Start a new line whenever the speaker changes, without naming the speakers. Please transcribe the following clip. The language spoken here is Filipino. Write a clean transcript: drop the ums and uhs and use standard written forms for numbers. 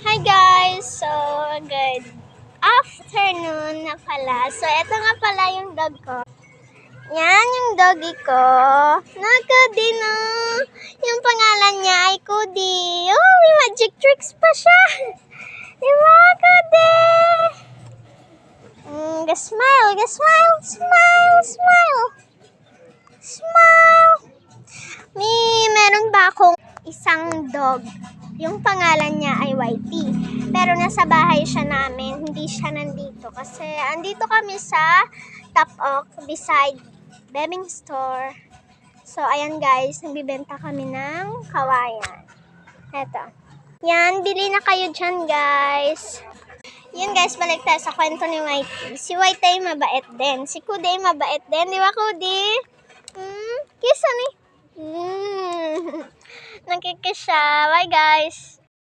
Hi guys! So, good afternoon na pala. So, eto nga pala yung dog ko. Yan yung doggy ko. Na Cody no. Yung pangalan niya ay Cody. Oh, may magic tricks pa siya. Diba, Cody? Ga-smile, ga-smile, smile, smile. Smile. Meron ba akong isang dog. Yung pangalan niya ay Whitey. Pero nasa bahay siya namin. Hindi siya nandito. Kasi andito kami sa Top Oak beside Beming Store. So, ayan guys. Nagbibenta kami ng kawayan. Eto. Yan. Bili na kayo dyan guys. Yun guys. Balik tayo sa kwento ni Whitey. Si Whitey mabait din. Si Cody mabait din. Di ba Cody? Kiss ano eh? Nagkikiss siya. Bye guys!